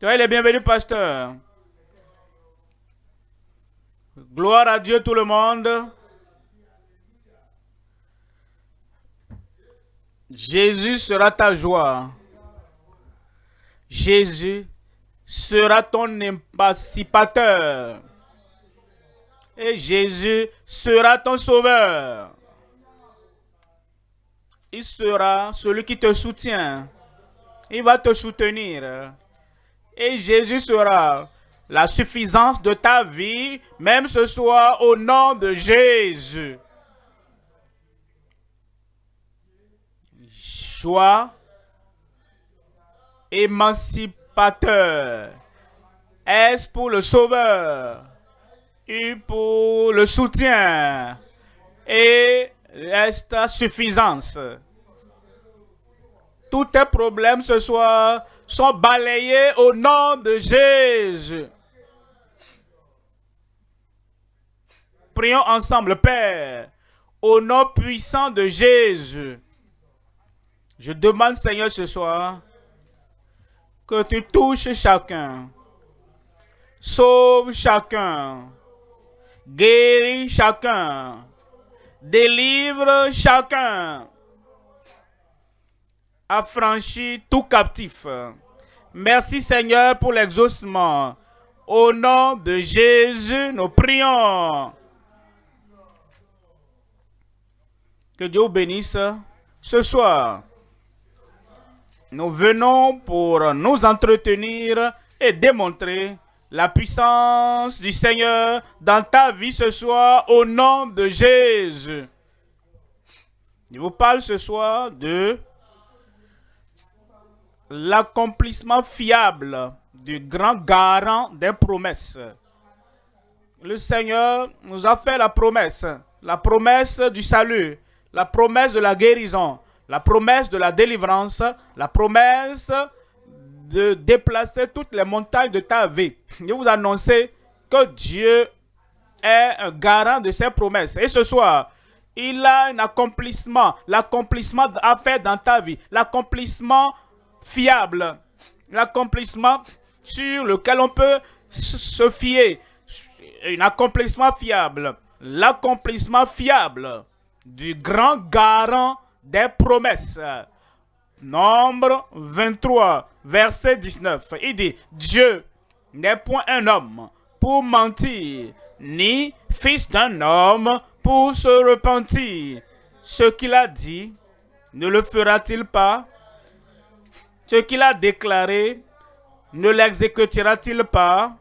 Soyez les bienvenus, pasteur. Gloire à Dieu, tout le monde. Jésus sera ta joie. Jésus sera ton émancipateur. Et Jésus sera ton sauveur. Il sera celui qui te soutient. Il va te soutenir. Et Jésus sera la suffisance de ta vie, même ce soir, au nom de Jésus. Joie, émancipateur. Est-ce pour le sauveur? Et pour le soutien? Et est ta suffisance? Tous tes problèmes ce soir sont balayés au nom de Jésus. Prions ensemble, Père, au nom puissant de Jésus. Je demande, Seigneur, ce soir, que tu touches chacun, sauve chacun, guéris chacun, délivre chacun, affranchis tout captif. Merci, Seigneur, pour l'exaucement. Au nom de Jésus, nous prions. Que Dieu vous bénisse. Ce soir, nous venons pour nous entretenir et démontrer la puissance du Seigneur dans ta vie ce soir au nom de Jésus. Je vous parle ce soir de l'accomplissement fiable du grand garant des promesses. Le Seigneur nous a fait la promesse du salut, la promesse de la guérison, la promesse de la délivrance, la promesse de déplacer toutes les montagnes de ta vie. Je vous annonce que Dieu est un garant de ses promesses. Et ce soir, il a un accomplissement. L'accomplissement à faire dans ta vie. L'accomplissement fiable. L'accomplissement sur lequel on peut se fier. Un accomplissement fiable. L'accomplissement fiable du grand garant des promesses. Nombre 23, verset 19. Il dit, Dieu n'est point un homme pour mentir, ni fils d'un homme pour se repentir. Ce qu'il a dit, ne le fera-t-il pas? Ce qu'il a déclaré, ne l'exécutera-t-il pas?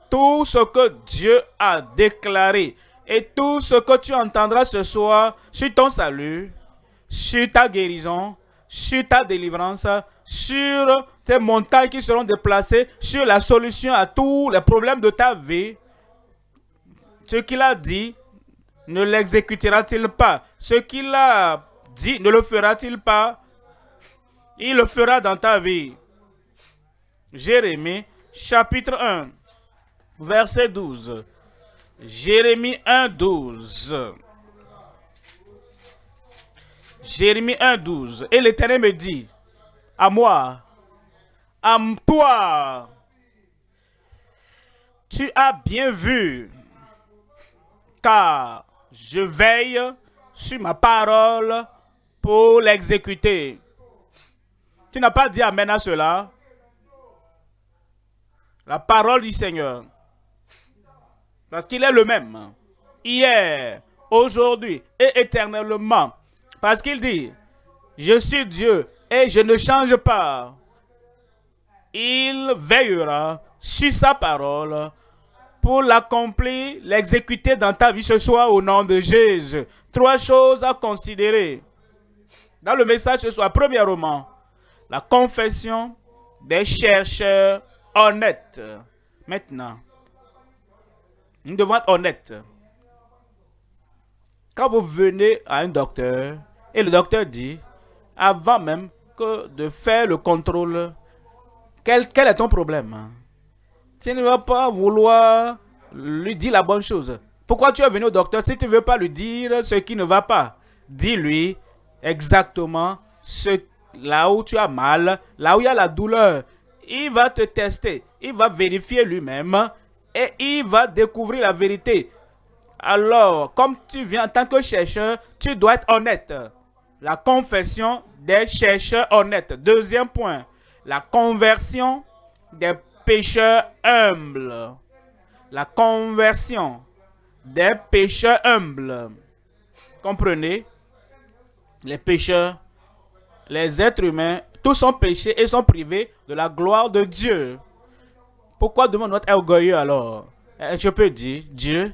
Tout ce que Dieu a déclaré et tout ce que tu entendras ce soir sur ton salut, sur ta guérison, sur ta délivrance, sur tes montagnes qui seront déplacées, sur la solution à tous les problèmes de ta vie. Ce qu'il a dit, ne l'exécutera-t-il pas? Ce qu'il a dit, ne le fera-t-il pas? Il le fera dans ta vie. Jérémie, chapitre 1, verset 12. Jérémie 1, 12. Jérémie 1, 12. Et l'Éternel me dit, à moi, à toi, tu as bien vu, car je veille sur ma parole pour l'exécuter. Tu n'as pas dit amen à cela? La parole du Seigneur. Parce qu'il est le même. Hier, aujourd'hui et éternellement. Parce qu'il dit, je suis Dieu et je ne change pas. Il veillera sur sa parole pour l'accomplir, l'exécuter dans ta vie ce soir au nom de Jésus. 3 choses à considérer dans le message ce soir. Premièrement, la confession des chercheurs honnêtes. Maintenant, nous devons être honnêtes. Quand vous venez à un docteur et le docteur dit, avant même que de faire le contrôle, quel est ton problème? Tu ne vas pas vouloir lui dire la bonne chose. Pourquoi tu es venu au docteur si tu ne veux pas lui dire ce qui ne va pas? Dis-lui exactement là où tu as mal, là où il y a la douleur. il va te tester, il va vérifier lui-même et il va découvrir la vérité. Alors, comme tu viens en tant que chercheur, tu dois être honnête. La confession des chercheurs honnêtes. Deuxième point, la conversion des pécheurs humbles. La conversion des pécheurs humbles. Comprenez? Les pécheurs, les êtres humains, tous sont péchés et sont privés de la gloire de Dieu. Pourquoi devons-nous être orgueilleux alors? Je peux dire, Dieu,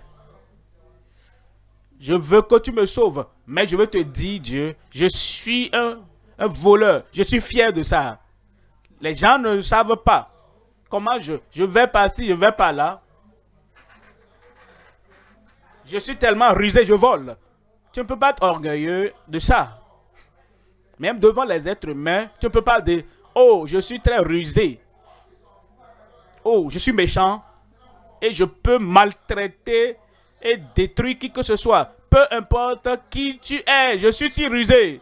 je veux que tu me sauves, mais je veux te dire, Dieu, je suis un voleur, je suis fier de ça. Les gens ne savent pas comment je vais par ci, je vais par là. Je suis tellement rusé, je vole. Tu ne peux pas être orgueilleux de ça. Même devant les êtres humains, tu ne peux pas dire, oh, je suis très rusé. Oh, je suis méchant et je peux maltraiter et détruire qui que ce soit. Peu importe qui tu es, je suis si rusé.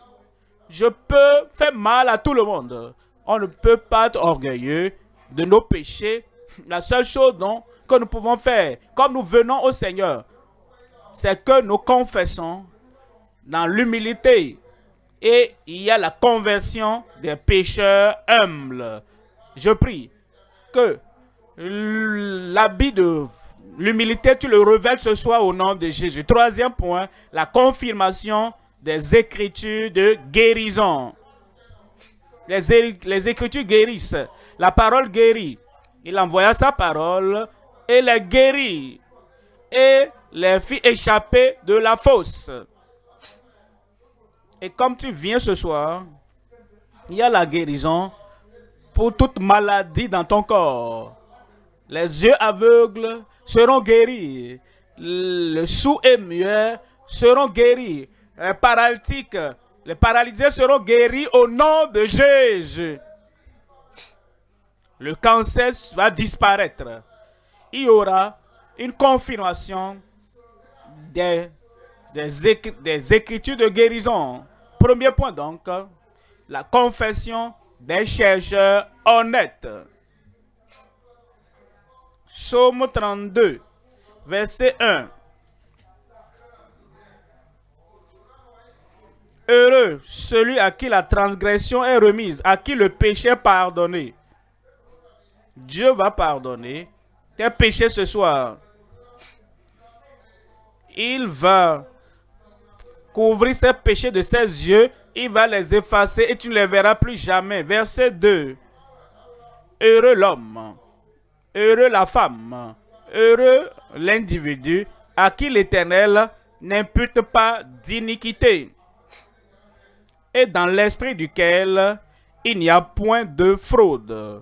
Je peux faire mal à tout le monde. On ne peut pas être orgueilleux de nos péchés. La seule chose que nous pouvons faire, comme nous venons au Seigneur, c'est que nous confessons dans l'humilité. Et il y a la conversion des pécheurs humbles. Je prie que l'habit de l'humilité, tu le révèles ce soir au nom de Jésus. Troisième point, la confirmation des Écritures de guérison. Les Écritures guérissent. La parole guérit. Il envoya sa parole et les guérit. Et les fit échapper de la fosse. Et comme tu viens ce soir, il y a la guérison pour toute maladie dans ton corps. Les yeux aveugles seront guéris. Le sourd et muet seront guéris. Les paralytiques, les paralysés seront guéris au nom de Jésus. Le cancer va disparaître. Il y aura une confirmation des Écritures de guérison. Premier point donc, la confession des chercheurs honnêtes. Psaume 32, verset 1. Heureux celui à qui la transgression est remise, à qui le péché est pardonné. Dieu va pardonner tes péchés ce soir. Il va couvrir ses péchés de ses yeux, il va les effacer et tu ne les verras plus jamais. Verset 2. Heureux l'homme, heureux la femme, heureux l'individu à qui l'Éternel n'impute pas d'iniquité et dans l'esprit duquel il n'y a point de fraude.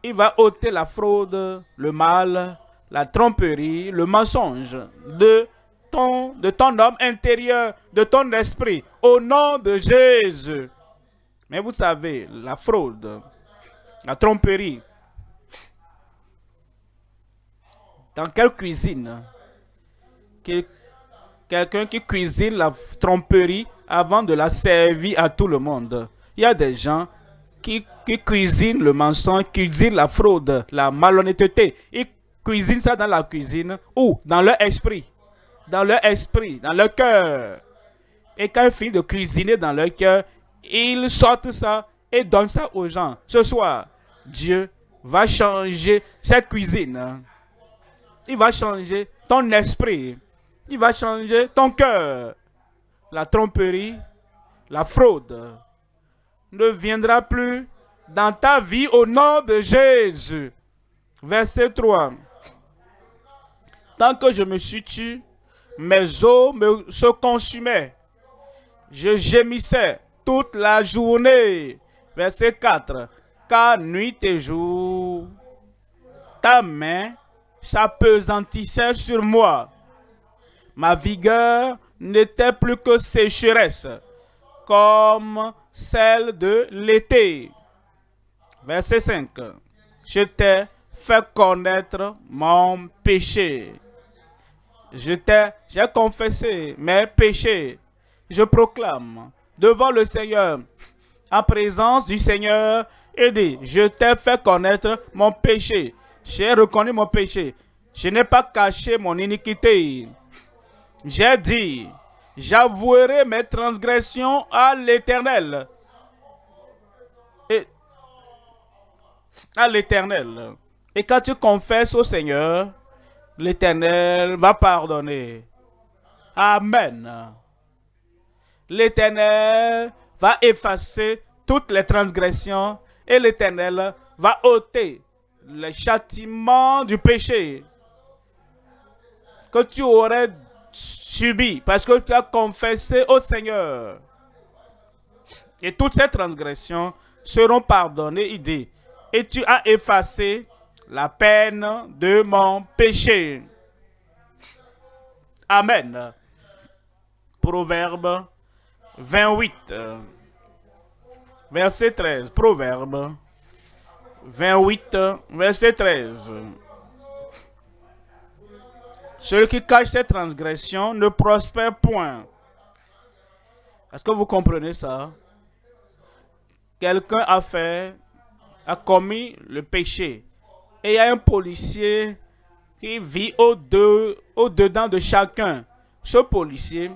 Il va ôter la fraude, le mal, la tromperie, le mensonge de ton homme intérieur, de ton esprit, au nom de Jésus. Mais vous savez, la fraude, la tromperie, dans quelle cuisine? Quelqu'un qui cuisine la tromperie avant de la servir à tout le monde. Il y a des gens qui cuisinent le mensonge, cuisinent la fraude, la malhonnêteté. Ils cuisinent ça dans la cuisine ou dans leur esprit. Dans leur esprit, dans leur cœur. Et quand ils finissent de cuisiner dans leur cœur, ils sortent ça et donnent ça aux gens. Ce soir, Dieu va changer cette cuisine. Il va changer ton esprit. Il va changer ton cœur. La tromperie, la fraude ne viendra plus dans ta vie au nom de Jésus. Verset 3. Tant que je me suis tué, mes os se consumaient. Je gémissais toute la journée. Verset 4. Car nuit et jour, ta main s'apesantissait sur moi. Ma vigueur n'était plus que sécheresse, comme celle de l'été. Verset 5. Je t'ai fait connaître mon péché. J'ai confessé mes péchés. Je proclame devant le Seigneur, en présence du Seigneur, Il dit, je t'ai fait connaître mon péché. J'ai reconnu mon péché. Je n'ai pas caché mon iniquité. J'ai dit, j'avouerai mes transgressions à l'Éternel. Et à l'Éternel. Et quand tu confesses au Seigneur, l'Éternel va pardonner. Amen. L'Éternel va effacer toutes les transgressions et l'Éternel va ôter le châtiment du péché que tu aurais subi parce que tu as confessé au Seigneur. Et toutes ces transgressions seront pardonnées, il dit. Et tu as effacé la peine de mon péché. Amen. Proverbe 28, verset 13. Proverbe 28, verset 13. Celui qui cache ses transgressions ne prospère point. Est-ce que vous comprenez ça? Quelqu'un a commis le péché. Et il y a un policier qui vit au-dedans de chacun. Ce policier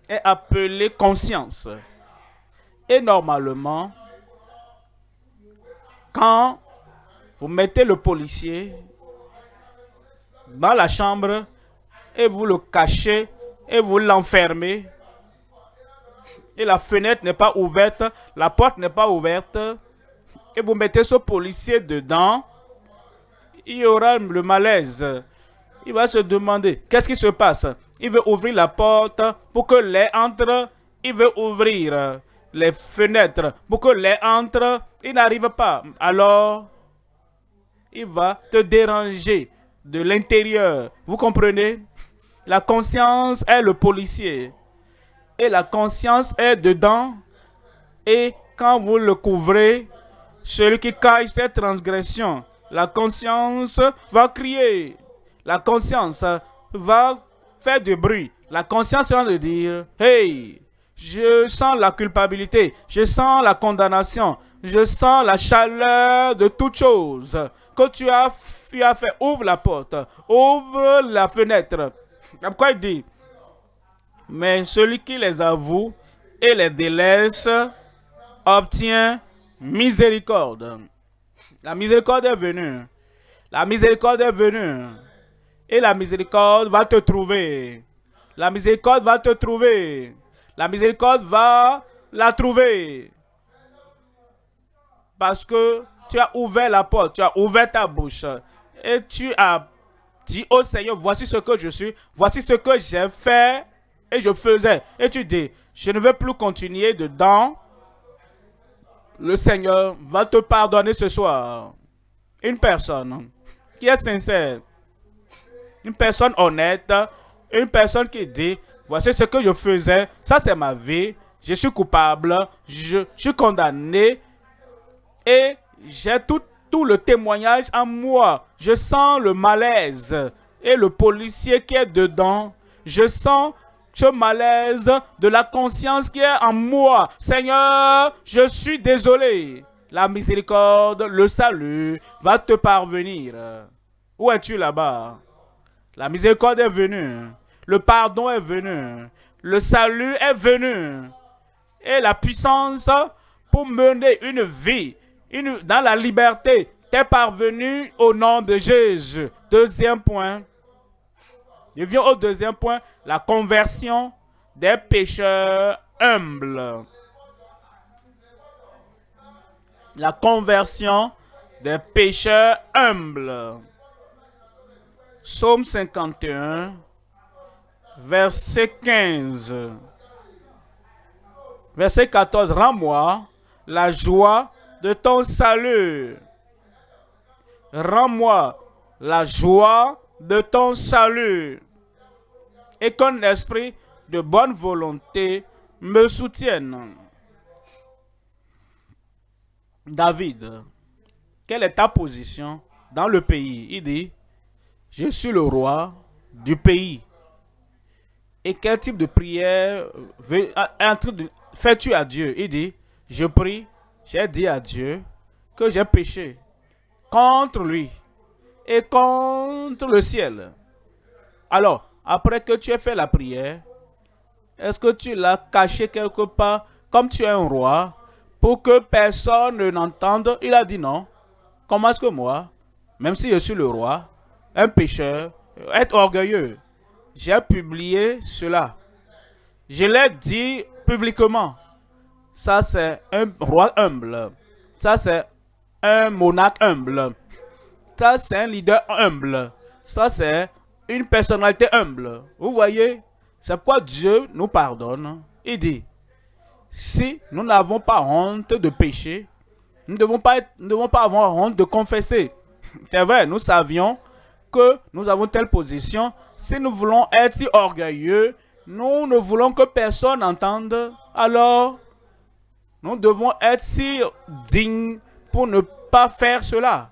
est appelé conscience. Et normalement, quand vous mettez le policier dans la chambre et vous le cachez et vous l'enfermez, et la fenêtre n'est pas ouverte, la porte n'est pas ouverte, et vous mettez ce policier dedans, il y aura le malaise. Il va se demander, qu'est-ce qui se passe? Il veut ouvrir la porte pour que l'air entre, il veut ouvrir les fenêtres pour que l'air entre, il n'arrive pas. Alors, il va te déranger de l'intérieur. Vous comprenez? La conscience est le policier. Et la conscience est dedans. Et quand vous le couvrez, celui qui cache ses transgressions, la conscience va crier. La conscience va faire du bruit. La conscience va de dire, hey, je sens la culpabilité, je sens la condamnation, je sens la chaleur de toute chose que tu as fait. Ouvre la porte, ouvre la fenêtre. Pourquoi il dit, mais celui qui les avoue et les délaisse obtient miséricorde. La miséricorde est venue. La miséricorde est venue. Et la miséricorde va te trouver. La miséricorde va te trouver. La miséricorde va la trouver. Parce que tu as ouvert la porte, tu as ouvert ta bouche. Et tu as dit au Seigneur, voici ce que je suis, voici ce que j'ai fait et je faisais. Et tu dis, je ne veux plus continuer dedans. Le Seigneur va te pardonner ce soir. Une personne qui est sincère, une personne honnête, une personne qui dit, voici ce que je faisais, ça c'est ma vie, je suis coupable, je suis condamné et j'ai tout le témoignage en moi. Je sens le malaise et le policier qui est dedans, je sens ce malaise de la conscience qui est en moi. Seigneur, je suis désolé. La miséricorde, le salut va te parvenir. Où es-tu là-bas? La miséricorde est venue. Le pardon est venu. Le salut est venu. Et la puissance pour mener une vie dans la liberté t'est parvenue au nom de Jésus. Deuxième point. Je viens au deuxième point. La conversion des pécheurs humbles. La conversion des pécheurs humbles. Psaume 51, verset 15. Verset 14. Rends-moi la joie de ton salut. Rends-moi la joie de ton salut. Et qu'un esprit de bonne volonté me soutienne. David, quelle est ta position dans le pays? Il dit, je suis le roi du pays. Et quel type de prière fais-tu à Dieu? Il dit, je prie, j'ai dit à Dieu que j'ai péché contre lui et contre le ciel. Alors, après que tu aies fait la prière, est-ce que tu l'as caché quelque part comme tu es un roi pour que personne ne n'entende? Il a dit non. Comment est-ce que moi, même si je suis le roi, un pécheur, être orgueilleux, j'ai publié cela. Je l'ai dit publiquement. Ça, c'est un roi humble. Ça, c'est un monarque humble. Ça, c'est un leader humble. Ça, c'est une personnalité humble. Vous voyez, c'est pourquoi Dieu nous pardonne. Il dit, si nous n'avons pas honte de pécher, nous ne devons pas avoir honte de confesser. C'est vrai, nous savions que nous avons telle position. Si nous voulons être si orgueilleux, nous ne voulons que personne n'entende, alors nous devons être si dignes pour ne pas faire cela.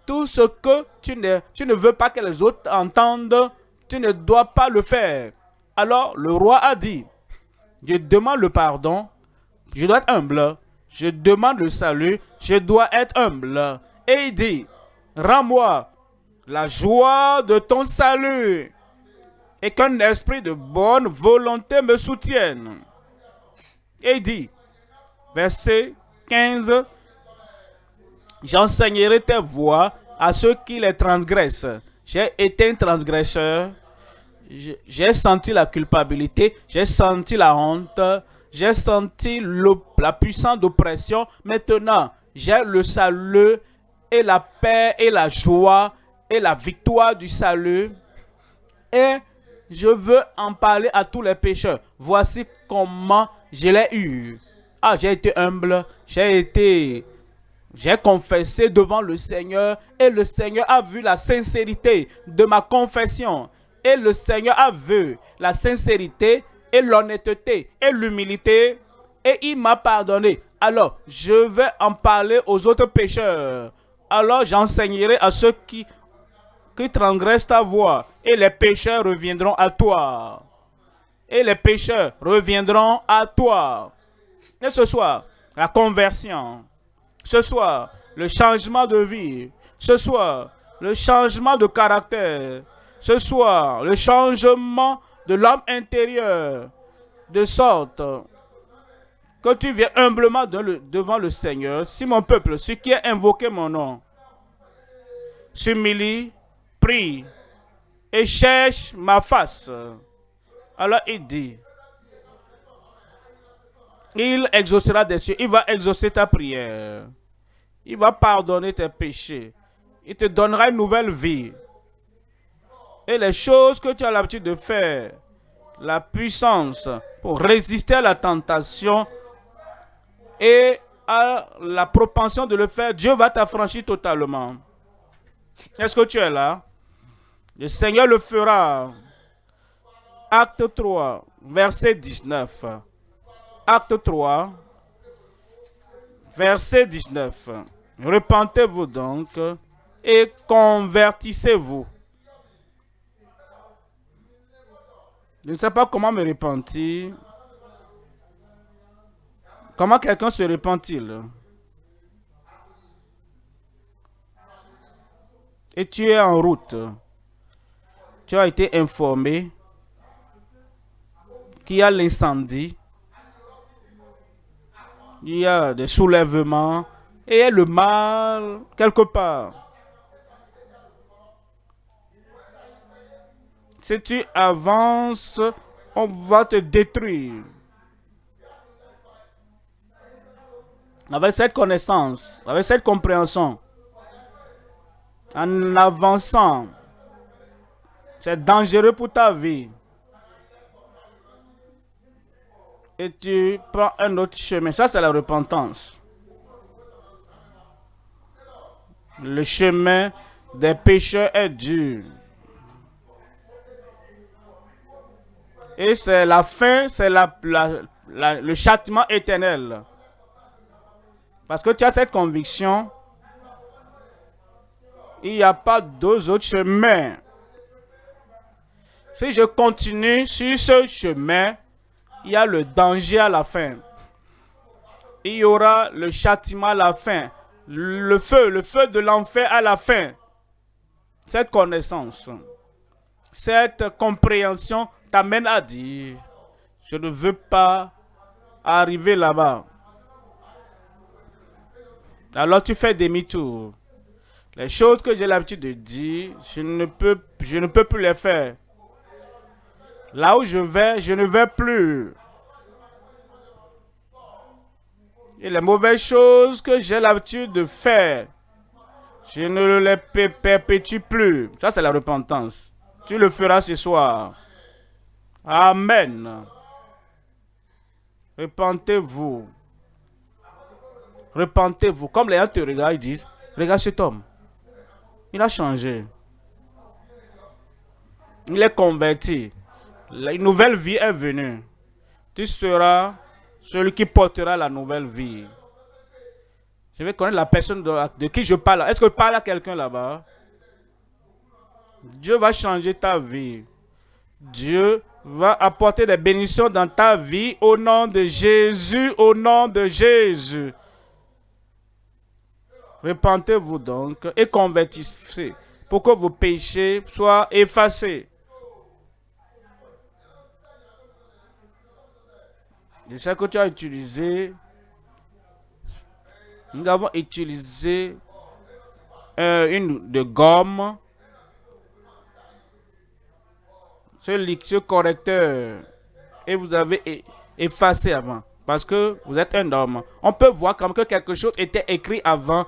Tout ce que tu ne veux pas que les autres entendent, tu ne dois pas le faire. Alors le roi a dit, je demande le pardon, je dois être humble, je demande le salut, je dois être humble. Et il dit, rends-moi la joie de ton salut et qu'un esprit de bonne volonté me soutienne. Et il dit, verset 15, j'enseignerai tes voies à ceux qui les transgressent. J'ai été un transgresseur. J'ai senti la culpabilité. J'ai senti la honte. J'ai senti la puissance d'oppression. Maintenant, j'ai le salut et la paix et la joie et la victoire du salut. Et je veux en parler à tous les pécheurs. Voici comment je l'ai eu. Ah, j'ai été humble. J'ai confessé devant le Seigneur et le Seigneur a vu la sincérité de ma confession. Et le Seigneur a vu la sincérité et l'honnêteté et l'humilité et il m'a pardonné. Alors, je vais en parler aux autres pécheurs. Alors, j'enseignerai à ceux qui transgressent ta voie et les pécheurs reviendront à toi. Et les pécheurs reviendront à toi. Et ce soir, la conversion. Ce soir, le changement de vie. Ce soir, le changement de caractère. Ce soir, le changement de l'homme intérieur. De sorte que tu viens humblement devant le Seigneur. Si mon peuple, ceux qui a invoqué mon nom, s'humilie, prie et cherche ma face. Alors il dit, il exaucera des cieux, il va exaucer ta prière. Il va pardonner tes péchés. Il te donnera une nouvelle vie. Et les choses que tu as l'habitude de faire, la puissance pour résister à la tentation et à la propension de le faire, Dieu va t'affranchir totalement. Est-ce que tu es là? Le Seigneur le fera. Acte 3, verset 19. Acte 3, verset 19. Repentez-vous donc et convertissez-vous. Je ne sais pas comment me repentir. Comment quelqu'un se repent-il? Et tu es en route. Tu as été informé qu'il y a l'incendie. Il y a des soulèvements. Et il y a le mal quelque part. Si tu avances, on va te détruire. Avec cette connaissance, avec cette compréhension, en avançant, c'est dangereux pour ta vie. Et tu prends un autre chemin. Ça, c'est la repentance. Le chemin des pécheurs est dur. Et c'est la fin, c'est le châtiment éternel. Parce que tu as cette conviction, il n'y a pas deux autres chemins. Si je continue sur ce chemin, il y a le danger à la fin. Il y aura le châtiment à la fin. le feu de l'enfer à la fin. Cette connaissance, cette compréhension t'amène à dire, je ne veux pas arriver là-bas. Alors tu fais demi-tour. Les choses que j'ai l'habitude de dire, je ne peux plus les faire. Là où je ne vais plus. Et les mauvaises choses que j'ai l'habitude de faire, je ne les perpétue plus. Ça, c'est la repentance. Tu le feras ce soir. Amen. Repentez-vous. Repentez-vous. Comme les gens te regardent, ils disent, regarde cet homme. Il a changé. Il est converti. Une nouvelle vie est venue. Tu seras celui qui portera la nouvelle vie. Je vais connaître la personne de qui je parle. Est-ce que je parle à quelqu'un là-bas? Dieu va changer ta vie. Dieu va apporter des bénédictions dans ta vie au nom de Jésus, au nom de Jésus. Repentez-vous donc et convertissez pour que vos péchés soient effacés. Je sais que tu as utilisé, nous avons utilisé une de gomme, ce correcteur, et vous avez effacé avant, parce que vous êtes un homme. On peut voir comme que quelque chose était écrit avant,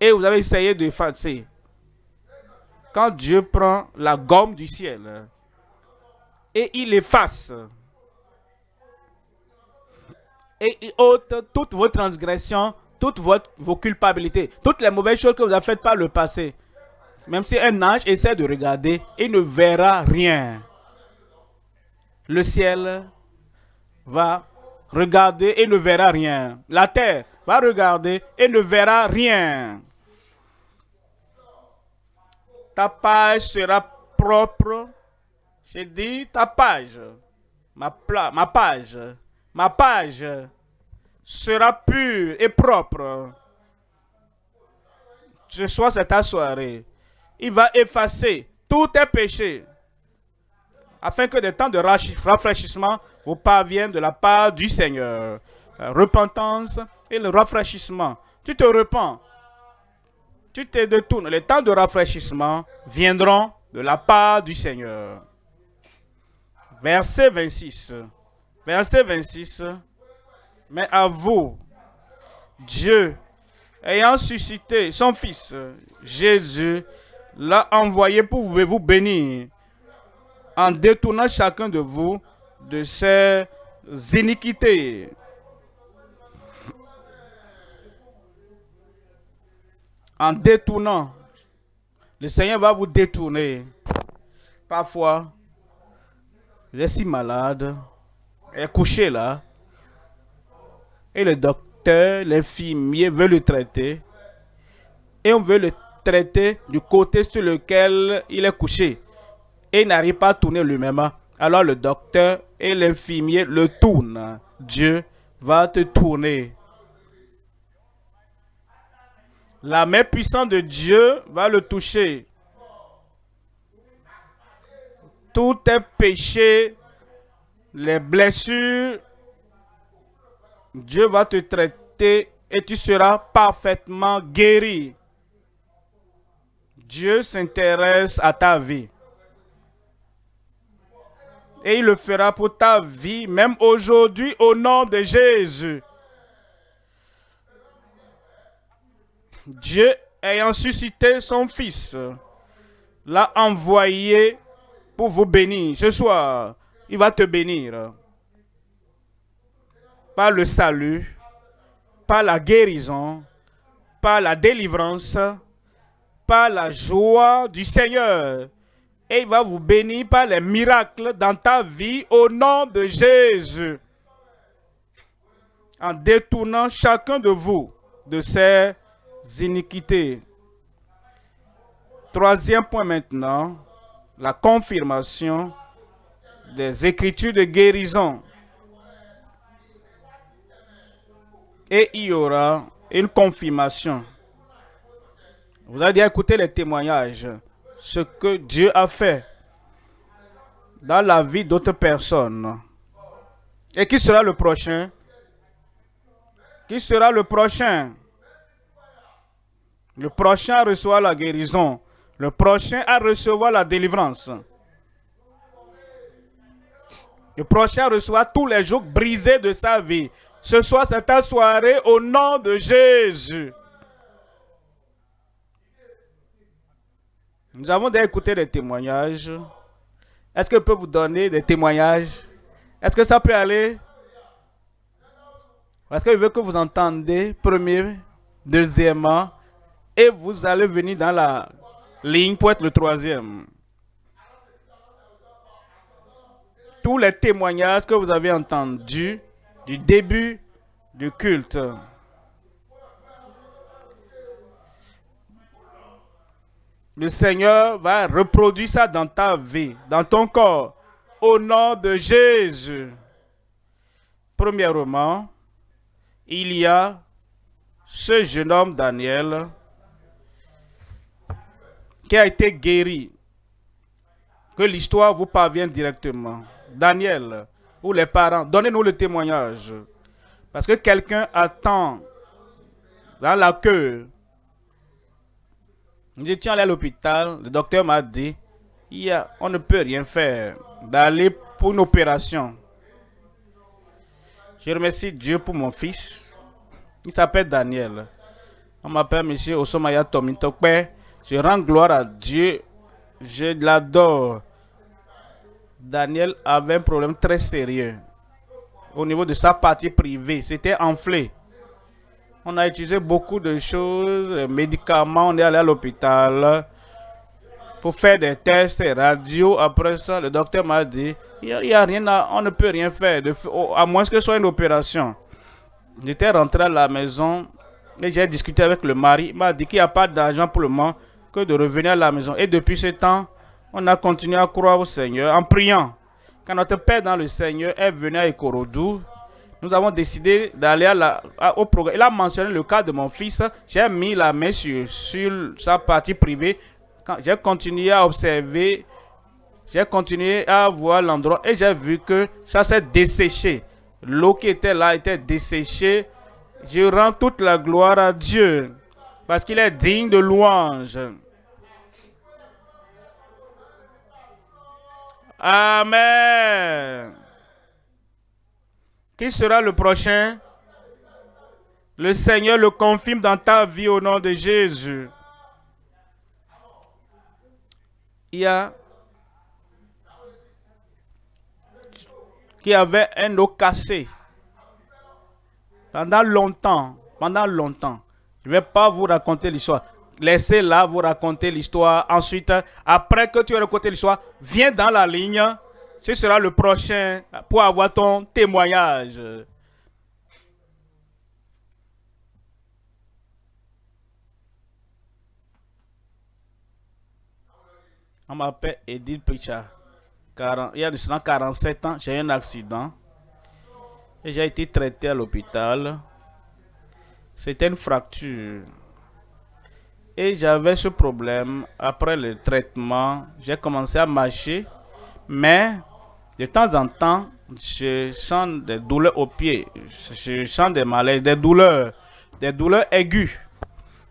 et vous avez essayé d'effacer. Quand Dieu prend la gomme du ciel, et il efface, et il ôte toutes vos transgressions, toutes vos culpabilités, toutes les mauvaises choses que vous avez faites par le passé. Même si un ange essaie de regarder, il ne verra rien. Le ciel va regarder et ne verra rien. La terre va regarder et ne verra rien. Ta page sera propre. J'ai dit ta page. Ma page sera pure et propre. Ce soir, c'est ta soirée. Il va effacer tous tes péchés, afin que des temps de rafraîchissement vous parviennent de la part du Seigneur. La repentance et le rafraîchissement. Tu te repens, tu te détournes. Les temps de rafraîchissement viendront de la part du Seigneur. Verset 26. Verset 26. Mais à vous, Dieu, ayant suscité son Fils, Jésus, l'a envoyé pour vous bénir, en détournant chacun de vous de ses iniquités. En détournant, le Seigneur va vous détourner. Parfois, vous êtes si malade, elle est couchée là, et le docteur, l'infirmier veut le traiter, et on veut le traiter du côté sur lequel il est couché, et il n'arrive pas à tourner lui-même. Alors le docteur et l'infirmier le tournent. Dieu va te tourner. La main puissante de Dieu va le toucher. Tous tes péchés, les blessures, Dieu va te traiter et tu seras parfaitement guéri. Dieu s'intéresse à ta vie. Et il le fera pour ta vie, même aujourd'hui, au nom de Jésus. Dieu, ayant suscité son Fils, l'a envoyé pour vous bénir. Ce soir, il va te bénir. Par le salut, par la guérison, par la délivrance, par la joie du Seigneur. Et il va vous bénir par les miracles dans ta vie au nom de Jésus. En détournant chacun de vous de ses iniquités. Troisième point maintenant, la confirmation des Écritures de guérison. Et il y aura une confirmation Vous avez déjà écouté les témoignages, ce que Dieu a fait dans la vie d'autres personnes. Et qui sera le prochain? Qui sera le prochain? Le prochain à recevoir la guérison. Le prochain à recevoir la délivrance. Le prochain à recevoir tous les jours brisés de sa vie. Ce soir, c'est ta soirée au nom de Jésus. Nous avons déjà écouté des témoignages. Est-ce que je peux vous donner des témoignages? Est-ce que ça peut aller? Est-ce que je veux que vous entendez, premier, deuxièmement, et vous allez venir dans la ligne pour être le troisième. Tous les témoignages que vous avez entendus du début du culte. Le Seigneur va reproduire ça dans ta vie, dans ton corps, au nom de Jésus. Premièrement, il y a ce jeune homme Daniel qui a été guéri. Que l'histoire vous parvienne directement. Daniel, ou les parents, donnez-nous le témoignage. Parce que quelqu'un attend dans la queue. Nous étions allés à l'hôpital, le docteur m'a dit, on ne peut rien faire, d'aller pour une opération. Je remercie Dieu pour mon fils. Il s'appelle Daniel. On m'appelle M. Osomaya Tomintokpe. Je rends gloire à Dieu. Je l'adore. Daniel avait un problème très sérieux au niveau de sa partie privée. C'était enflé. On a utilisé beaucoup de choses, les médicaments. On est allé à l'hôpital pour faire des tests, des radios. Après ça, le docteur m'a dit, y a rien on ne peut rien faire, à moins que ce soit une opération. J'étais rentré à la maison et j'ai discuté avec le mari. Il m'a dit qu'il n'y a pas d'argent pour le moment que de revenir à la maison. Et depuis ce temps, on a continué à croire au Seigneur en priant. Quand notre Père dans le Seigneur est venu à Ikorodu, nous avons décidé d'aller au programme. Il a mentionné le cas de mon fils. J'ai mis la main sur sa partie privée. J'ai continué à observer. J'ai continué à voir l'endroit et j'ai vu que ça s'est desséché. L'eau qui était là était desséchée. Je rends toute la gloire à Dieu parce qu'il est digne de louange. Amen. Qui sera le prochain? Le Seigneur le confirme dans ta vie au nom de Jésus. Il y a qui avait un os cassé pendant longtemps. Je ne vais pas vous raconter l'histoire. Laissez-la vous raconter l'histoire. Ensuite, après que tu aies raconté l'histoire, viens dans la ligne. Ce sera le prochain pour avoir ton témoignage. On m'appelle Edith Picha. Il y a de cela 47 ans, j'ai eu un accident. Et j'ai été traité à l'hôpital. C'était une fracture. Et j'avais ce problème. Après le traitement, j'ai commencé à marcher. Mais de temps en temps, je sens des douleurs aux pieds. Je sens des malaises, des douleurs aiguës.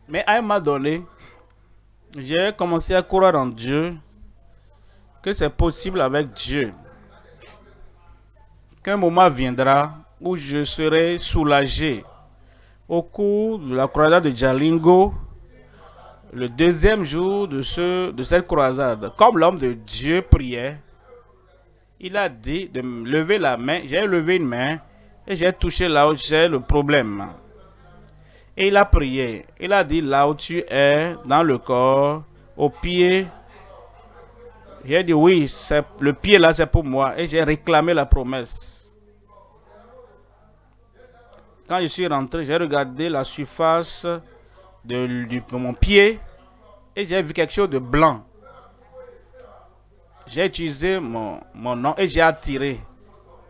Mais à un moment donné, j'ai commencé à croire en Dieu. Que c'est possible avec Dieu. Qu'un moment viendra où je serai soulagé. Au cours de la croisade de Jalingo, le deuxième jour de cette croisade, comme l'homme de Dieu priait, il a dit de me lever la main. J'ai levé une main et j'ai touché là où j'ai le problème. Et il a prié. Il a dit là où tu es, dans le corps, au pied. J'ai dit oui, le pied là c'est pour moi. Et j'ai réclamé la promesse. Quand je suis rentré, j'ai regardé la surface de mon pied et j'ai vu quelque chose de blanc. J'ai utilisé mon nom et j'ai attiré.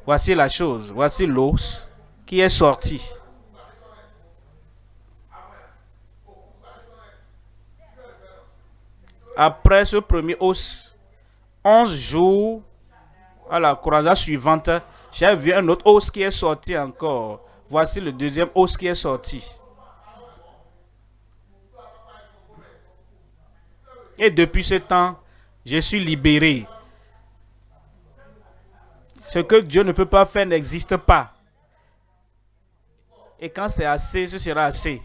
Voici la chose, voici l'os qui est sorti. Après ce premier os, 11 jours, à la croisade suivante, j'ai vu un autre os qui est sorti encore. Voici le deuxième os qui est sorti. Et depuis ce temps, je suis libéré. Ce que Dieu ne peut pas faire n'existe pas. Et quand c'est assez, ce sera assez.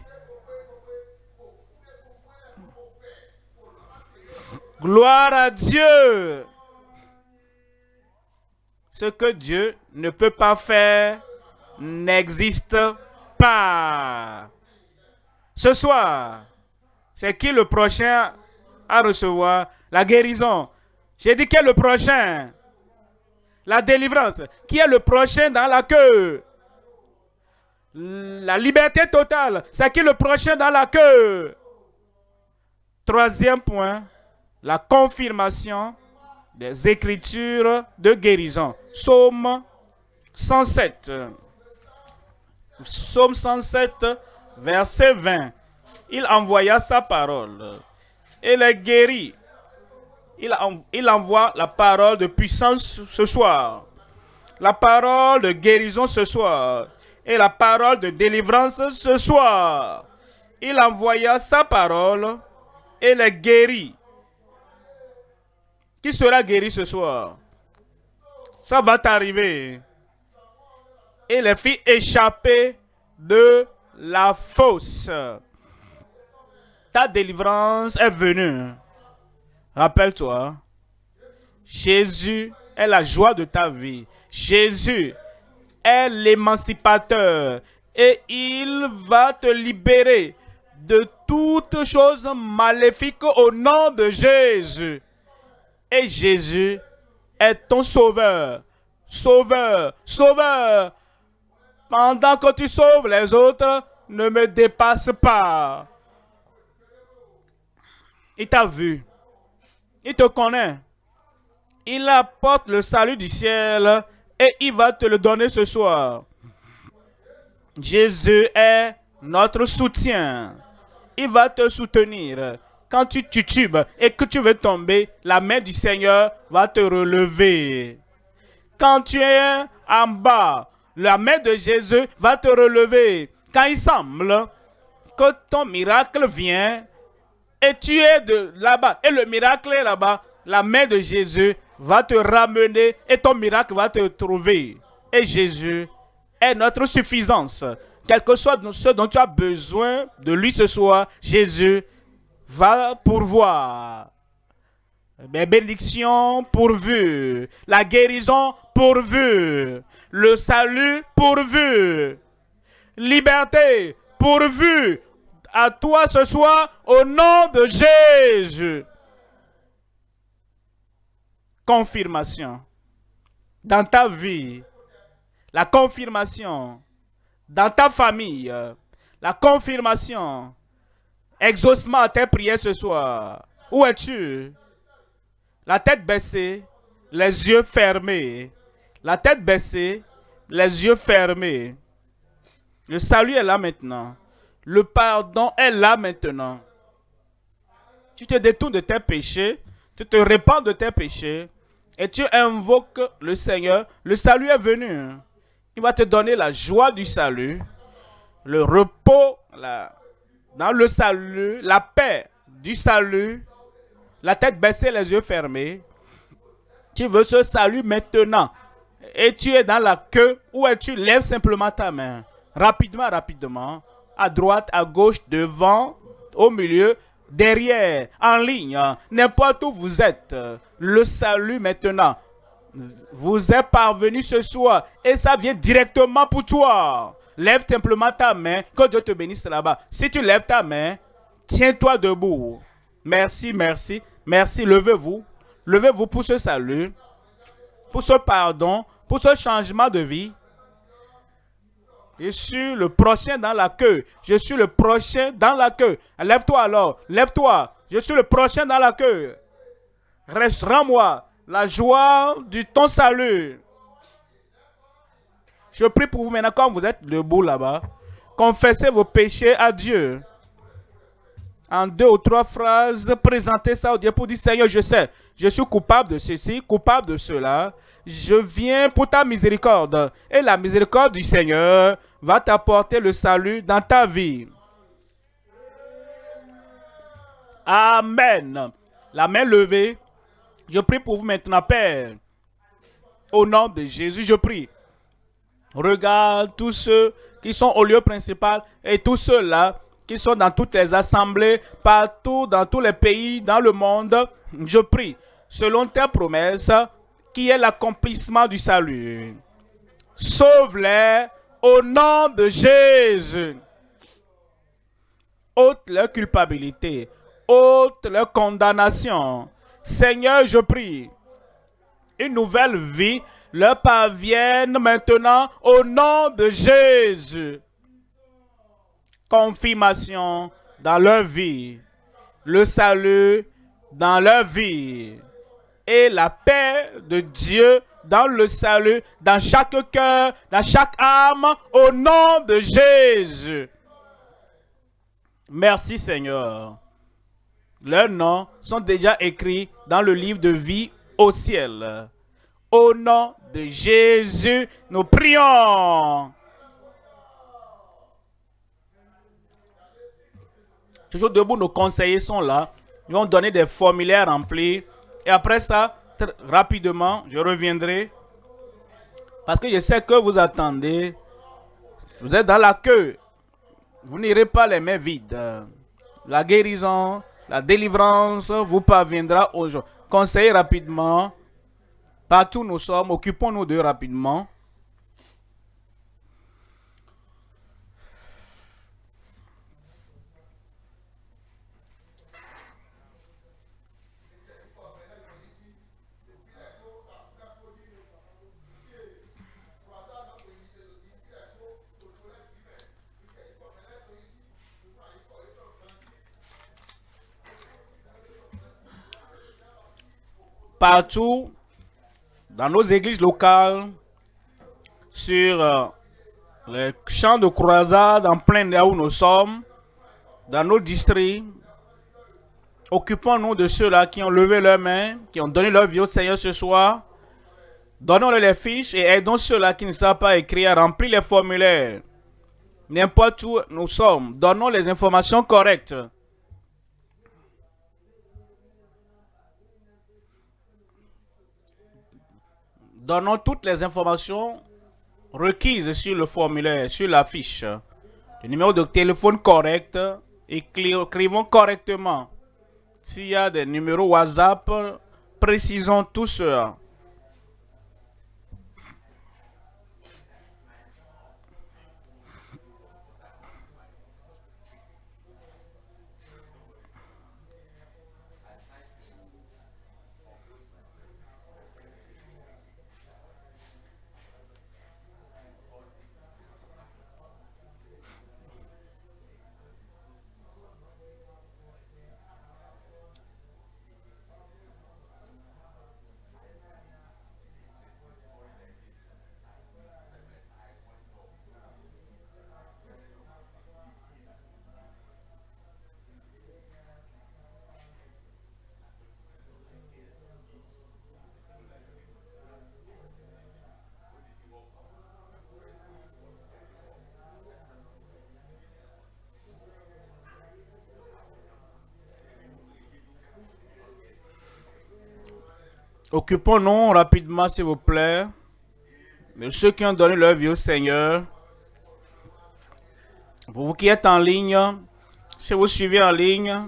Gloire à Dieu. Ce que Dieu ne peut pas faire n'existe pas. Ce soir, c'est qui le prochain à recevoir la guérison? J'ai dit qui est le prochain? La délivrance. Qui est le prochain dans la queue? La liberté totale. C'est qui le prochain dans la queue? Troisième point, la confirmation des écritures de guérison. Psaume 107. Psaume 107, verset 20. Il envoya sa parole et les guérit. Il envoie la parole de puissance ce soir. La parole de guérison ce soir. Et la parole de délivrance ce soir. Il envoya sa parole et les guérit. Qui sera guéri ce soir? Ça va t'arriver. Et les fit échapper de la fosse. Ta délivrance est venue. Rappelle-toi, Jésus est la joie de ta vie. Jésus est l'émancipateur et il va te libérer de toutes choses maléfiques au nom de Jésus. Et Jésus est ton sauveur. Sauveur, sauveur. Pendant que tu sauves les autres, ne me dépasse pas. Il t'a vu. Il te connaît. Il apporte le salut du ciel et il va te le donner ce soir. Jésus est notre soutien. Il va te soutenir. Quand tu titubes et que tu veux tomber, la main du Seigneur va te relever. Quand tu es en bas, la main de Jésus va te relever. Quand il semble que ton miracle vient et tu es de là-bas et le miracle est là-bas, la main de Jésus va te ramener et ton miracle va te trouver. Et Jésus est notre suffisance. Quel que soit ce dont tu as besoin de lui ce soir, Jésus va pourvoir. Les bénédictions pourvues. La guérison pourvue. Le salut pourvu. Liberté pourvue. À toi ce soir au nom de Jésus. Confirmation dans ta vie. La confirmation dans ta famille. La confirmation. Exaucement à tes prières ce soir. Où es-tu? La tête baissée, les yeux fermés. La tête baissée, les yeux fermés. Le salut est là maintenant. Le pardon est là maintenant. Tu te détournes de tes péchés. Tu te répands de tes péchés. Et tu invoques le Seigneur. Le salut est venu. Il va te donner la joie du salut. Le repos dans le salut. La paix du salut. La tête baissée, les yeux fermés. Tu veux ce salut maintenant. Et tu es dans la queue. Où es-tu? Lève simplement ta main. Rapidement, rapidement. À droite, à gauche, devant, au milieu, derrière, en ligne. N'importe où vous êtes. Le salut maintenant vous est parvenu ce soir. Et ça vient directement pour toi. Lève simplement ta main. Que Dieu te bénisse là-bas. Si tu lèves ta main, tiens-toi debout. Merci, merci, merci. Levez-vous. Levez-vous pour ce salut, pour ce pardon, pour ce changement de vie. Je suis le prochain dans la queue. Je suis le prochain dans la queue. Lève-toi alors. Lève-toi. Je suis le prochain dans la queue. Rends-moi la joie de ton salut. Je prie pour vous maintenant quand vous êtes debout là-bas. Confessez vos péchés à Dieu. en 2 ou 3 phrases, présenter ça au Dieu pour dire, Seigneur, je sais, je suis coupable de ceci, coupable de cela. Je viens pour ta miséricorde. Et la miséricorde du Seigneur va t'apporter le salut dans ta vie. Amen. La main levée. Je prie pour vous maintenant, Père. Au nom de Jésus, je prie. Regarde tous ceux qui sont au lieu principal et tous ceux-là qui sont dans toutes les assemblées, partout, dans tous les pays, dans le monde. Je prie, selon tes promesses, qui est l'accomplissement du salut. Sauve-les au nom de Jésus. Ôte leur culpabilité, ôte leur condamnation. Seigneur, je prie, une nouvelle vie leur parvienne maintenant au nom de Jésus. Confirmation dans leur vie, le salut dans leur vie et la paix de Dieu dans le salut, dans chaque cœur, dans chaque âme, au nom de Jésus. Merci Seigneur. Leurs noms sont déjà écrits dans le livre de vie au ciel. Au nom de Jésus, nous prions. Toujours debout, nos conseillers sont là. Ils vont donner des formulaires remplis. Et après ça, rapidement, je reviendrai. Parce que je sais que vous attendez. Vous êtes dans la queue. Vous n'irez pas les mains vides. La guérison, la délivrance vous parviendra aujourd'hui. Conseillez rapidement. Partout où nous sommes, occupons-nous d'eux rapidement. Partout, dans nos églises locales, sur les champs de croisade en plein là où nous sommes, dans nos districts, occupons-nous de ceux-là qui ont levé leurs mains, qui ont donné leur vie au Seigneur ce soir. Donnons-leur les fiches et aidons ceux-là qui ne savent pas écrire à remplir les formulaires. N'importe où nous sommes, donnons les informations correctes. Donnons toutes les informations requises sur le formulaire, sur la fiche. Le numéro de téléphone correct, écrivons correctement. S'il y a des numéros WhatsApp, précisons tout cela. Occupons-nous rapidement, s'il vous plaît, de ceux qui ont donné leur vie au Seigneur. Pour vous qui êtes en ligne, si vous suivez en ligne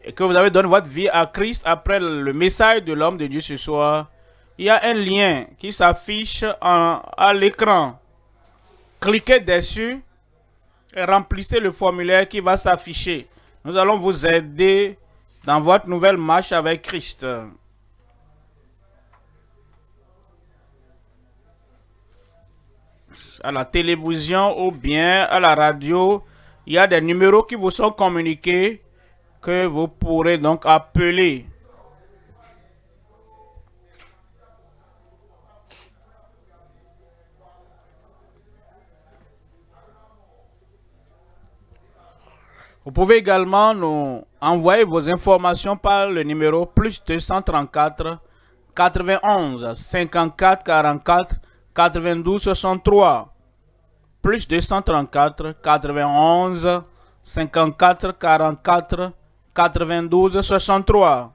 et que vous avez donné votre vie à Christ après le message de l'homme de Dieu ce soir, il y a un lien qui s'affiche à l'écran. Cliquez dessus et remplissez le formulaire qui va s'afficher. Nous allons vous aider dans votre nouvelle marche avec Christ. À la télévision ou bien à la radio, il y a des numéros qui vous sont communiqués que vous pourrez donc appeler. Vous pouvez également nous envoyer vos informations par le numéro plus 234 91 54 44 92 63. Plus 234 91 54 44 92 63.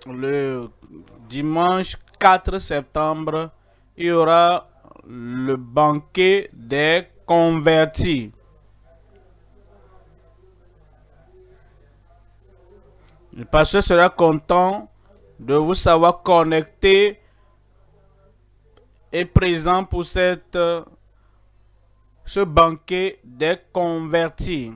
Le dimanche 4 septembre, il y aura le banquet des convertis. Le pasteur sera content de vous savoir connecté et présent pour ce banquet des convertis.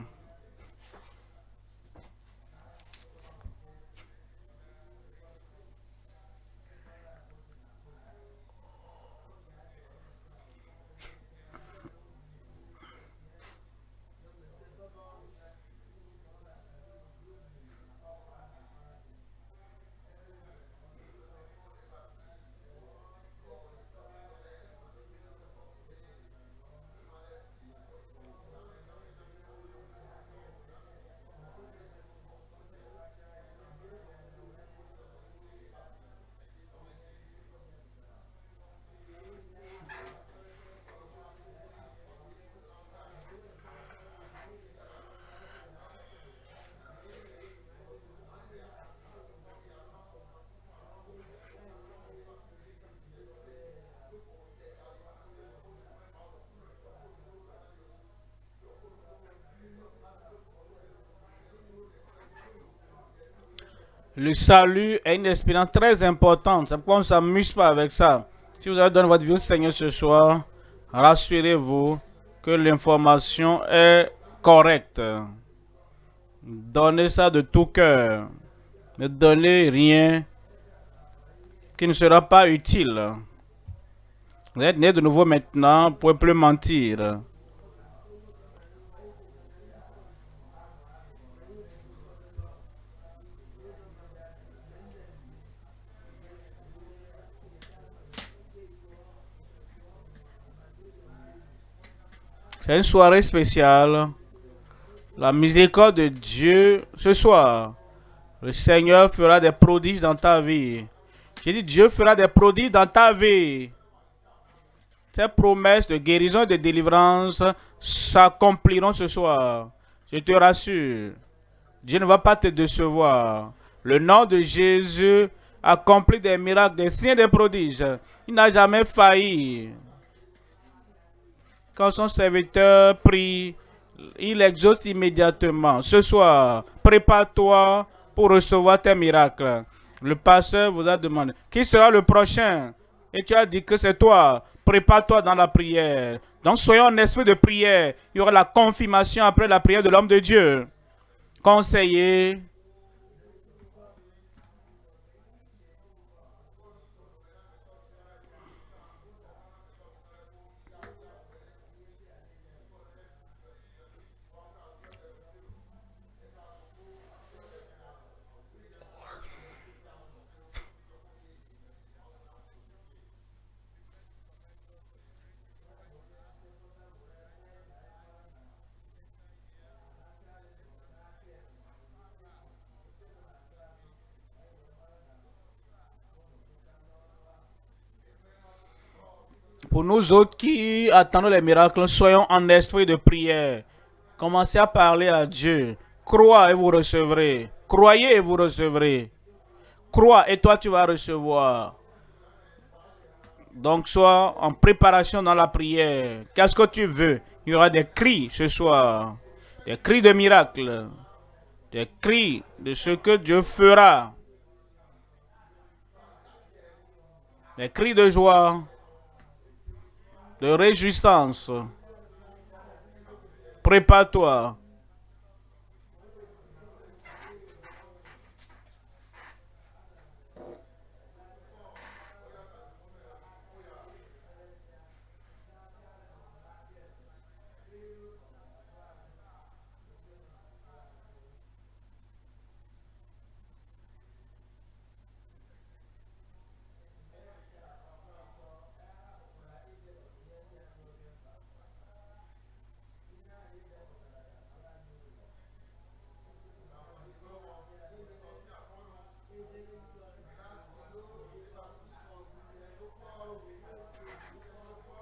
Le salut est une expérience très importante. C'est pourquoi on ne s'amuse pas avec ça. Si vous avez donné votre vie au Seigneur ce soir, rassurez-vous que l'information est correcte. Donnez ça de tout cœur. Ne donnez rien qui ne sera pas utile. Vous êtes né de nouveau maintenant, vous ne pouvez plus mentir. C'est une soirée spéciale. La miséricorde de Dieu ce soir. Le Seigneur fera des prodiges dans ta vie. J'ai dit Dieu fera des prodiges dans ta vie. Ces promesses de guérison et de délivrance s'accompliront ce soir. Je te rassure. Dieu ne va pas te décevoir. Le nom de Jésus accomplit des miracles, des signes et des prodiges. Il n'a jamais failli. Quand son serviteur prie, il exauce immédiatement. Ce soir, prépare-toi pour recevoir tes miracles. Le pasteur vous a demandé, qui sera le prochain? Et tu as dit que c'est toi. Prépare-toi dans la prière. Donc soyons en esprit de prière. Il y aura la confirmation après la prière de l'homme de Dieu. Conseiller. Pour nous autres qui attendons les miracles, soyons en esprit de prière. Commencez à parler à Dieu. Crois et vous recevrez. Croyez et vous recevrez. Crois et toi tu vas recevoir. Donc sois en préparation dans la prière. Qu'est-ce que tu veux? Il y aura des cris ce soir. Des cris de miracle. Des cris de ce que Dieu fera. Des cris de joie. De réjouissance. Prépare-toi.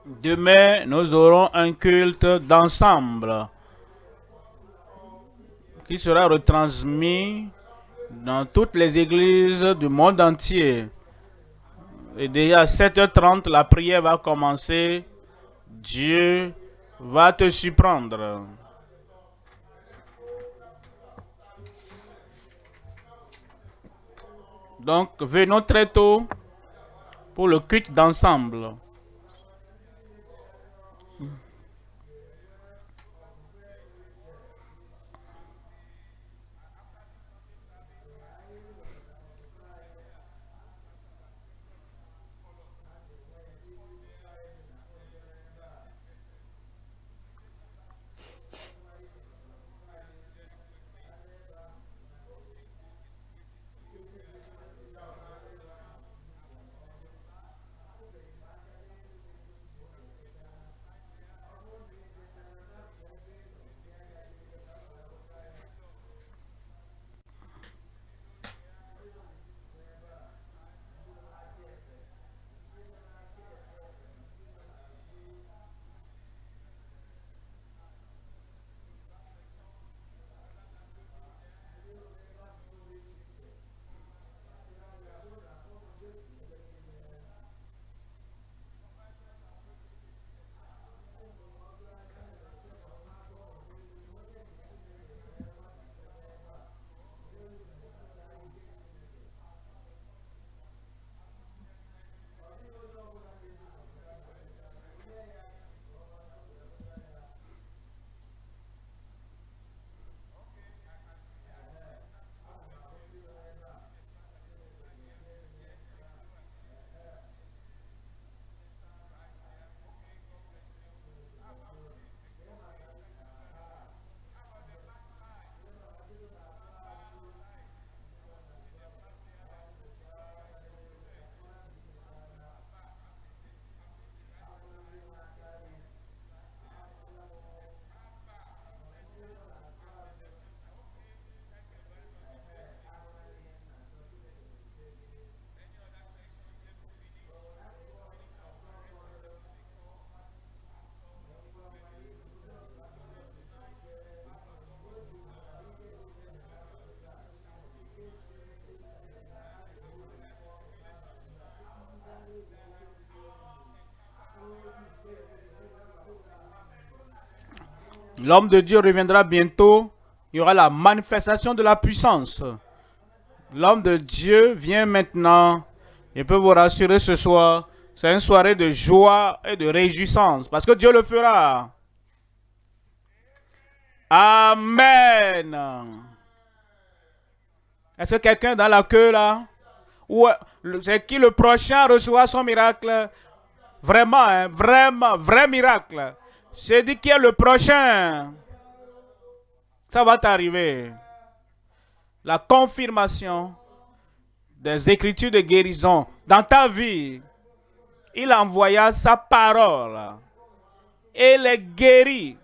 Demain, nous aurons un culte d'ensemble qui sera retransmis dans toutes les églises du monde entier. Et déjà à 7h30, la prière va commencer. Dieu va te surprendre. Donc, venons très tôt pour le culte d'ensemble. L'homme de Dieu reviendra bientôt. Il y aura la manifestation de la puissance. L'homme de Dieu vient maintenant. Je peux vous rassurer ce soir. C'est une soirée de joie et de réjouissance. Parce que Dieu le fera. Amen. Est-ce que quelqu'un dans la queue là? Ou c'est qui le prochain reçoit son miracle? Vraiment, hein? Vraiment, vrai miracle. J'ai dit qui est le prochain. Ça va t'arriver. La confirmation des écritures de guérison dans ta vie. Il envoya sa parole et les guérit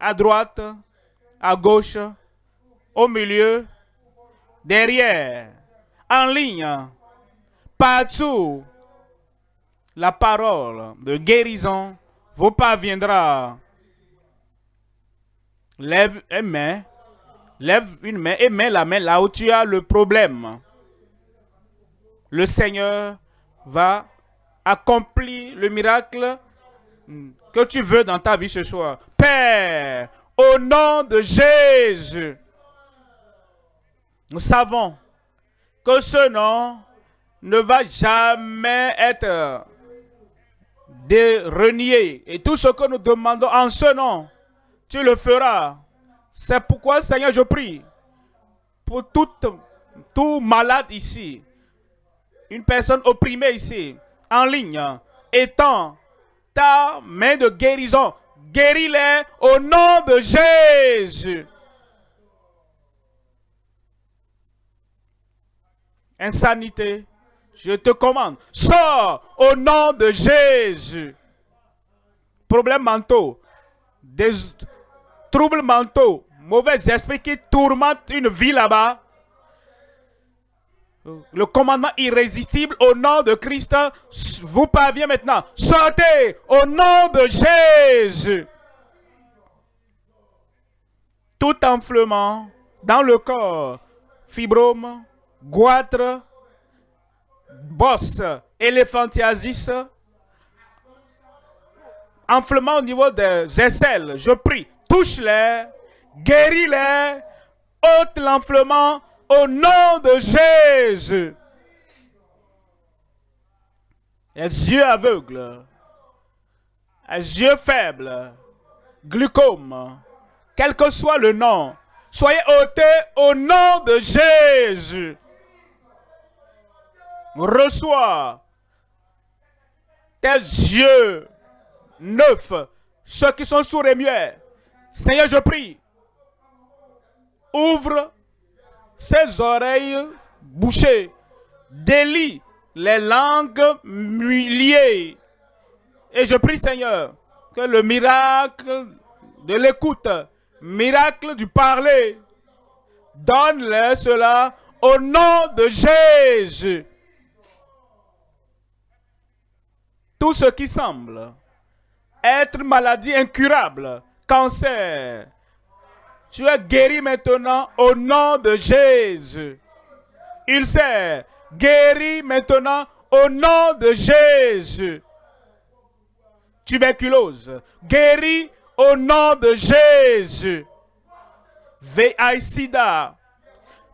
à droite, à gauche, au milieu, derrière, en ligne, partout. La parole de guérison vous parviendra. Lève une main et mets la main là où tu as le problème. Le Seigneur va accomplir le miracle que tu veux dans ta vie ce soir. Père, au nom de Jésus, nous savons que ce nom ne va jamais être renié. Et tout ce que nous demandons en ce nom, Tu le feras. C'est pourquoi, Seigneur, je prie pour tout malade ici, une personne opprimée ici, en ligne, étends ta main de guérison. Guéris-les au nom de Jésus. Insanité, je te commande, sors au nom de Jésus. Problèmes mentaux, des troubles mentaux, mauvais esprits qui tourmentent une vie là-bas. Le commandement irrésistible au nom de Christ vous parvient maintenant. Sortez au nom de Jésus. Tout enflement dans le corps, fibrome, goitre, bosse, éléphantiasis, enflement au niveau des aisselles, je prie, touche-les, guéris-les, ôte l'enflement au nom de Jésus. Les yeux aveugles, les yeux faibles, glaucome, quel que soit le nom, soyez ôtés au nom de Jésus. Reçois tes yeux neufs, ceux qui sont sourds et muets. Seigneur, je prie, ouvre ses oreilles bouchées, délie les langues liées. Et je prie, Seigneur, que le miracle de l'écoute, miracle du parler, donne-leur cela au nom de Jésus. Tout ce qui semble être maladie incurable, cancer, tu es guéri maintenant au nom de Jésus. Ulcère, guéri maintenant au nom de Jésus. Tuberculose, guéri au nom de Jésus. VIH-Sida,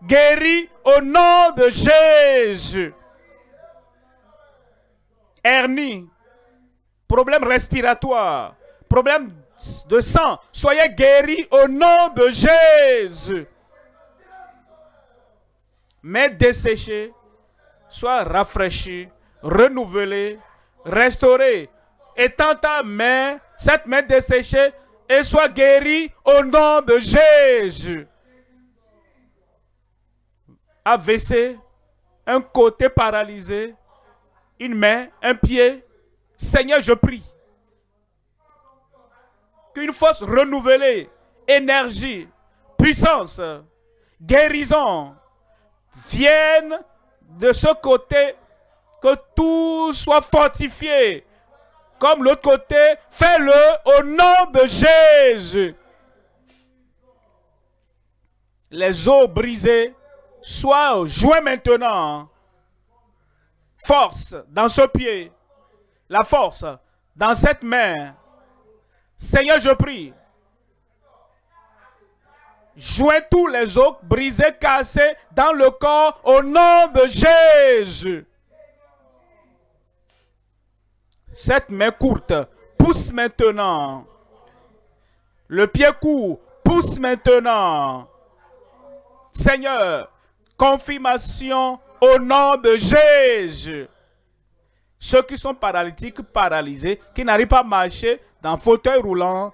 guéri au nom de Jésus. Hernie, problème respiratoire, problème de sang, soyez guéris au nom de Jésus. Mais desséchés, sois rafraîchis, renouvelés, restaurés. Étends ta main, cette main desséchée, et sois guéri au nom de Jésus. AVC, un côté paralysé, une main, un pied. Seigneur, je prie qu'une force renouvelée, énergie, puissance, guérison viennent de ce côté, que tout soit fortifié. Comme l'autre côté, fais-le au nom de Jésus. Les os brisés soient joints maintenant. Force dans ce pied, la force dans cette main. Seigneur, je prie. Joins tous les os brisés, cassés dans le corps au nom de Jésus. Cette main courte pousse maintenant. Le pied court pousse maintenant. Seigneur, confirmation au nom de Jésus. Ceux qui sont paralytiques, paralysés, qui n'arrivent pas à marcher dans un fauteuil roulant,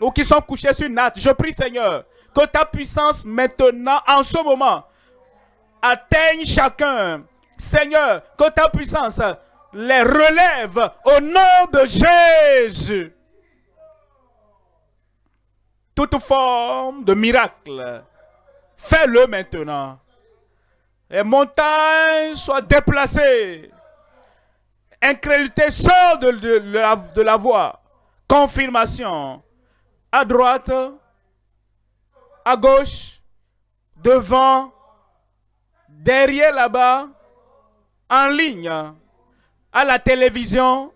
ou qui sont couchés sur une natte, je prie, Seigneur, que ta puissance maintenant, en ce moment, atteigne chacun. Seigneur, que ta puissance les relève au nom de Jésus. Toute forme de miracle, fais-le maintenant. Les montagnes soient déplacées. Incrédulité sort de la voie. Confirmation. À droite, à gauche, devant, derrière là-bas, en ligne, à la télévision,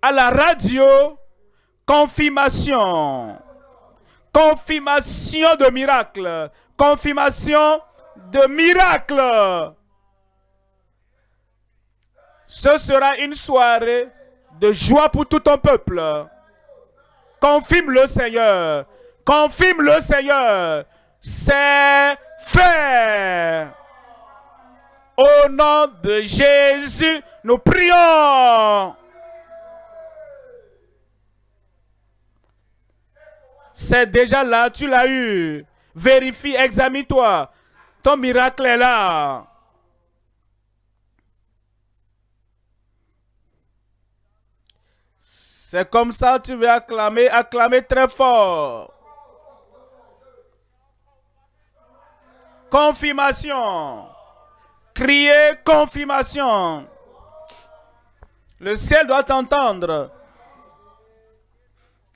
à la radio, confirmation. Confirmation de miracle. Confirmation de miracle. Ce sera une soirée de joie pour tout ton peuple. Confirme le Seigneur. Confirme le Seigneur. C'est fait. Au nom de Jésus, nous prions. C'est déjà là, tu l'as eu. Vérifie, examine-toi. Ton miracle est là. C'est comme ça que tu veux acclamer, acclamer très fort. Confirmation. Crier confirmation. Le ciel doit t'entendre.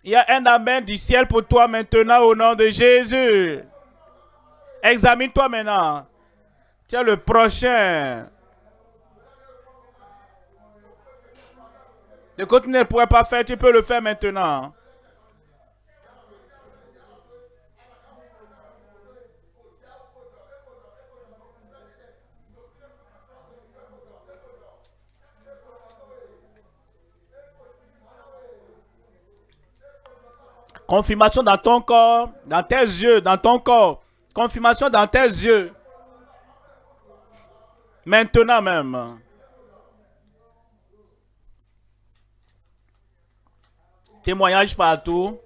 Il y a un amen du ciel pour toi maintenant au nom de Jésus. Examine-toi maintenant. Tu es le prochain. Ce que tu ne pourrais pas faire, tu peux le faire maintenant. Confirmation dans ton corps, dans tes yeux, dans ton corps. Confirmation dans tes yeux. Maintenant même. Témoignage partout.